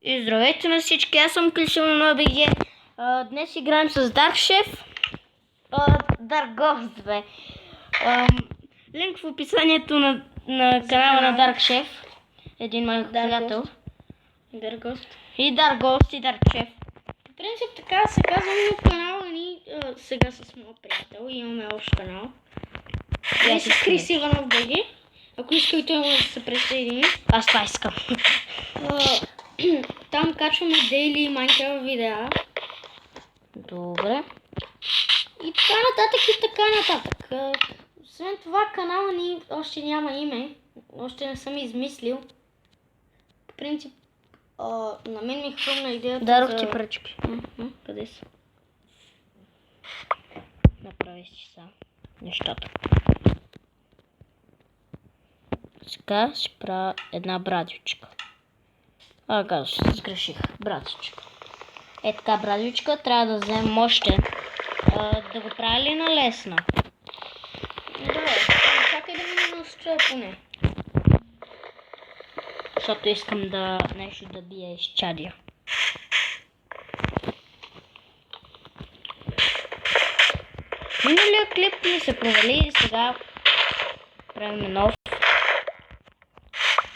И здравейте на всички, аз съм Клишо на БГ. Днес играем с Dark Chef. Dark Ghost, бе. Линк в описанието на канала на Dark Chef. Един мой приятел. Dark Ghost. И Dark Ghost и Dark Chef. В принцип така се казва в канала ни. Сега с моят приятел имаме общ канал. Ние с Крис Иванов БГ. Ако искате да се присъедини. Аз това искам. Там качваме дейли Minecraft видеа. Добре. И така нататък и така нататък. Освен това канала ни още няма име. Още не съм измислил. По принцип на мен ми хрумна идеята Дарох ти пръчки. Къде са? Направи си сам нещата. Сега ще правя една брадвичка. Ще се сгреших. Брадвичка. Е така брадвичка, трябва да вземем още. Да го правя ли на лесна? Да, чакай да ми науча поне. Защото искам да нещо да бия из чадия. Миналия клип ми се провали и сега правим нов.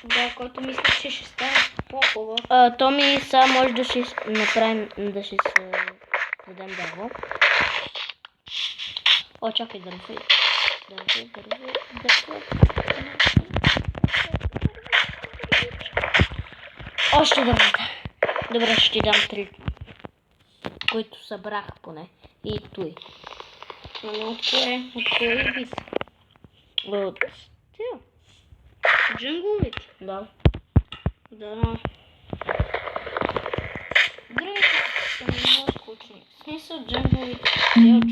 Да, който мисля, че ще стане по-хубаво. То ми сега може да ще направим, да ще се дадем дърво. Чакай дърво. Още дървета. Добре, ще ти дам 3, които събрах поне. И той. От кое? От кое вид? От тия. Джунгл вид? Да. Да. Другите са много скучни. В смисъл джунгл вид. Изглежда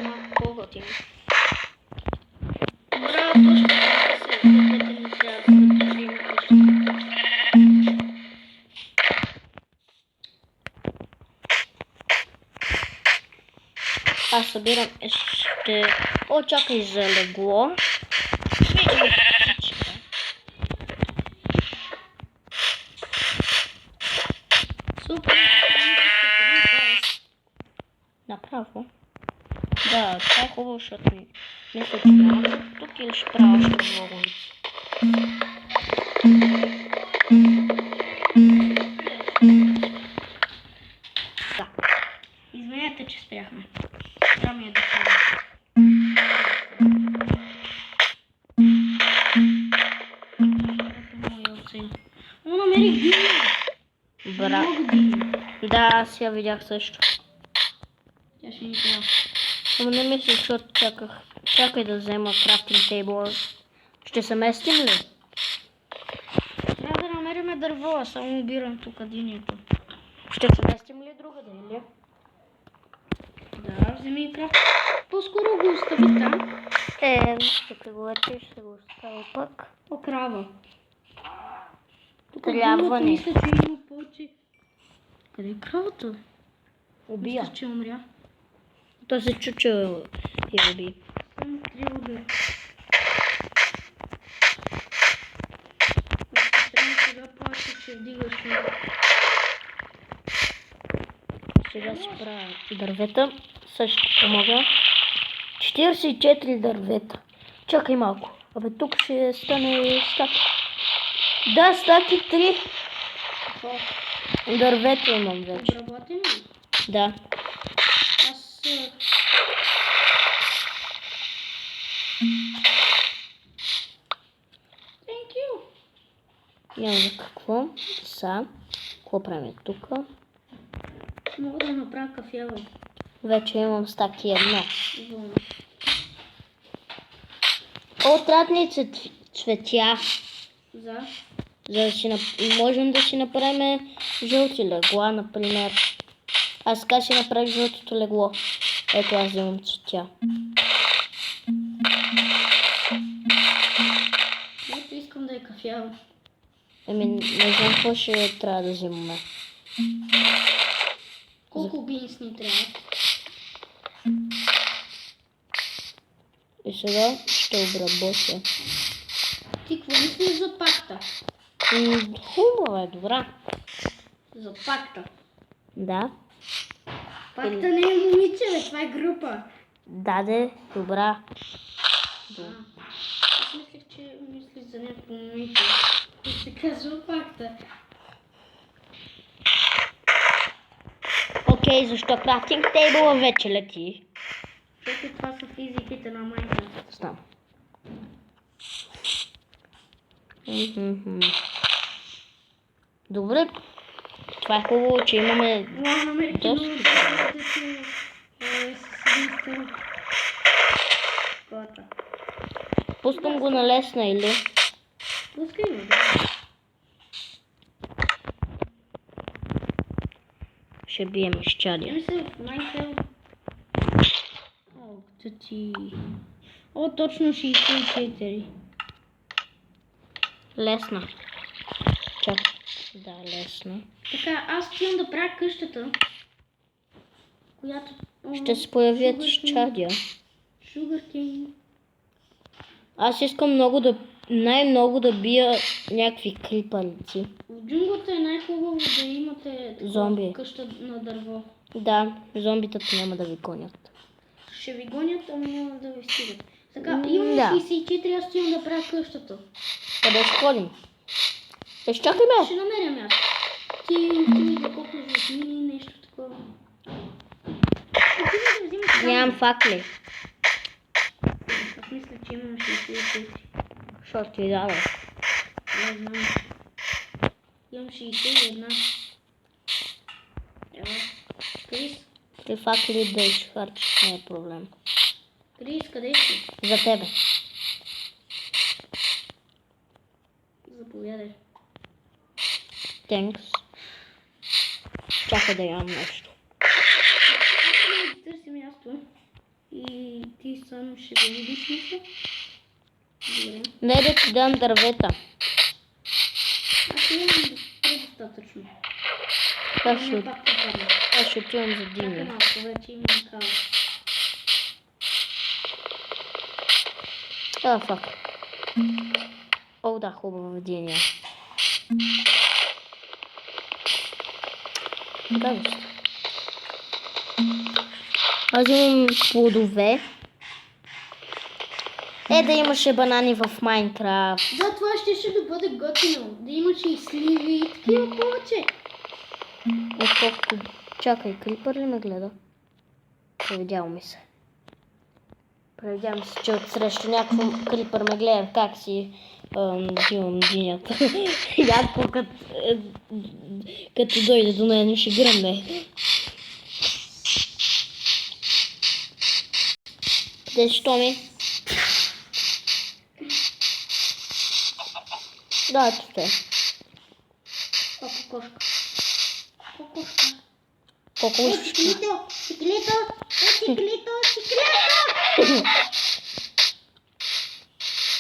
малко по-готини. Браво, точно така се изглежда, трябва да приема къщата. Аз събирам ще... чакай за легло. Супер. Направо. Да, това е хубаво, защото мисля, че няма тук или ще правя още влоговици. Да. Извинете, че спряхме. Трябва ми е да се намерих дими. Много дими. Да, аз я видях също. Тя ще ни трябва. Но не мисля, защото чакай да взема крафтинг тейбъл. Ще се местим ли? Трябва да намерим дърво, а само убирам тук динито. Ще се местим ли другаде, или? Да, вземи крафт. По-скоро го остави там. Тук го вече ще го оставя пък. Крава. Трябва не. Мисля, че има повече. Къде е кравата? Убия. Мисля, че умря. Той се чу, че я уби. Само трябва да... Трябва сега повече, че вдигаш. Сега си правя дървета. Също помага. 44 дървета. Чакай малко. Абе тук ще стане стак. Да, стаки 3. Дървета имам вече. Обработим ли? Да. Аз... Thank you. Няма за какво. Какво правим тук? Мога да направя кафява. Вече имам стаки 1. Вълна. Трябват ни цветя. За? За да си можем да си направим жълти легла, например. Аз сега си направих жълтото легло. Ето аз вземам цветя. Ето искам да е кафява. Не знам какво ще трябва да вземаме. Колко бинс ни трябва? И сега ще обработя. Ти какво мислиш за пакта? Хубава е, добра. За пакта. Да. Пакта не е момиче, бе, това е група. Даде, добра. Аз мислех, че мислиш за някакво момиче. И се казва пакта. Окей, защо крафтинг тейбъла вече лети? Защото това са физиките на Майнкрафт. Знам. Добре. Това е хубаво, че имаме... Намерих много да се един кота. Пускам го на лесна или... Пускай го, да. Ще бием изчадия. Ами се в Майнкрафт. О, ти. О, точно 64. Лесна. Чак. Да, лесна. Така, аз отивам да правя къщата, която... Ще се появят изчадия. Sugarcane. Аз искам много да... най-много да бия някакви крипалици. В джунглата е най-хубаво да имате Зомби. къща на дърво. Да, зомбитата няма да ви гонят. Ще ви гонят, ама няма да ви стигат. Така, Да. имаме 64, аз отивам да правя къщата. Къде ще ходим? Чакай ме! Ще намеря място. Ти отивай да копнеш в мини, нещо такова. Отивай да взимаш камък. Нямам факли. Аз мисля, че имам 64. Що ти дава? Не знам. Имам 61. Ева. Крис, Три факли да изхарчиш, не е проблем. Крис, къде си? За тебе. Заповядай. Тенкс. Чакай да ям нещо. Аз ще търси място. И ти сам ще го видиш, мисля. Добре. Не да ти дам дървета. Аз имам предостатъчно. Аз ще, Не пак попадна. аз ще отивам за Чакай дими. малко, вече имам кава. Фак. О, да, хубава диня. Да, вижте. Аз имам плодове. Да имаше банани в Майнкрафт. Да, това ще да бъде готино. Да имаш и сливи и такива повече. Отколкото... Чакай, крипър ли ме гледа? Провидял ми се. Провидял ми се, че отсреща някакво крипър ме гледа как си взимам динята. Ядко като дойде до мен ще гръмне. Къде си, Томи? Да, ето те. Това кокошка. Кокошка. Колко искаш? Чиклито! Чиклито! Чиклито! Чиклито!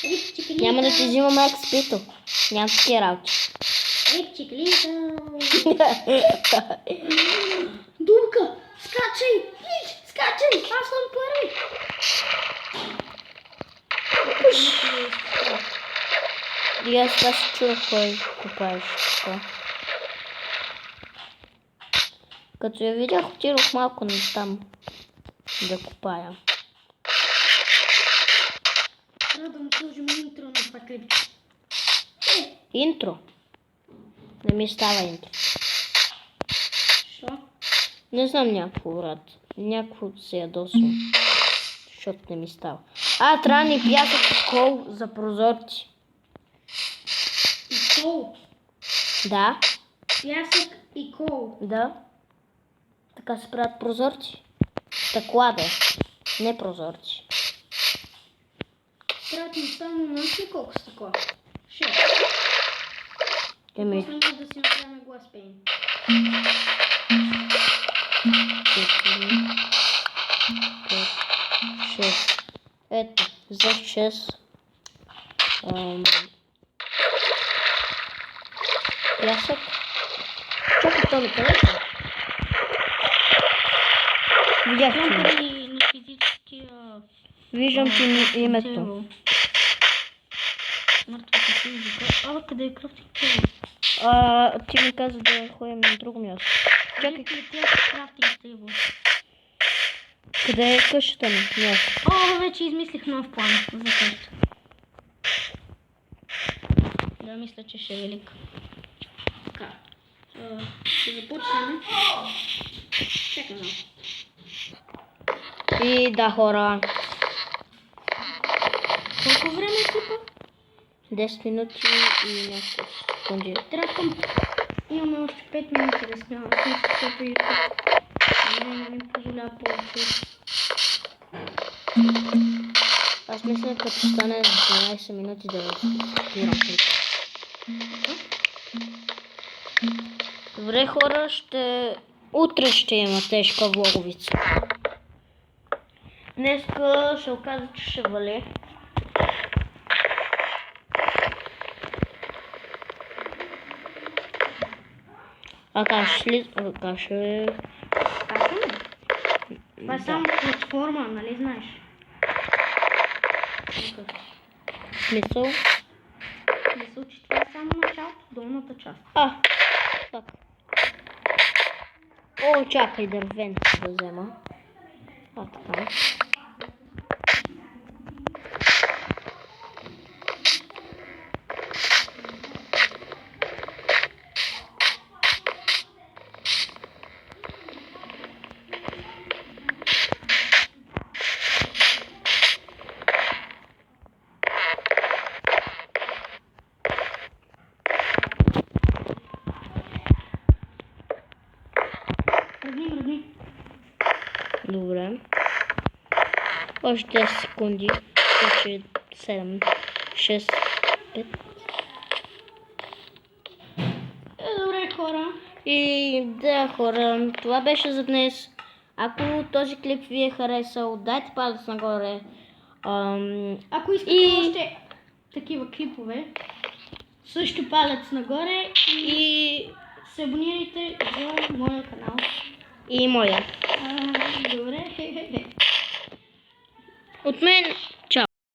Рик, чиклито! Няма да ти взимам експито. Нямам такива работи. Рик, чиклито! Дубка! Скачай! Рик, скачай! Аз съм първи! И аз това се чух кой купаеш така. Като я видях, отидох малко там да купая. Трябва да му сложим интро на това клип. Интро? Не ми става интро. Шо? Не знам някакво, брат. Някакво се ядосвам. Защото не ми става. Трябва ни пясък и кол за прозорци. И кол. Да, Пясък и кол. да. Така се правят прозорци. Стъкла да е. Не прозорци. Трябва да ми само научи колко стъкла. 6. Еми, После може да си направим глас пейн. 4, 5, 6. Ето, за 6. Пясък. Чакай, Томи, къде е? Видях ти. На физическия... Виждам ти името. Мъртвата физика. къде е крафтинг? Ти ми каза да ходим на друго място. Чакай, Крафтинг тейбъл. къде е къщата ми? Място. Вече измислих нов план за къща. Да, мисля, че ще е велик. Така. Ще започнем. Чакай малко. И да, хора. Колко време е клипа? 10 минути и няколко секунди. Трябва. Имаме още 5 минути да снимаме, защото YouTube не ми позволява повече. Аз мисля, като стане 12 минути да спирам клипа. Добре, хора, утре ще има тежка влоговица. Днеска се оказа, че ще вали. Как ще... Това е само платформа, нали знаеш? Смисъл? Мисля, че това е само началото, долната част. Так. Чакай дървенца да взема. Така. Ръдни. Добре. Още 10 секунди. Вече 7, 6, 5. Добре, хора. И да, хора, това беше за днес. Ако този клип ви е харесал, дайте палец нагоре. Ако искате още такива клипове, също палец нагоре и се абонирайте за моя канал. И моя. Добре. От мен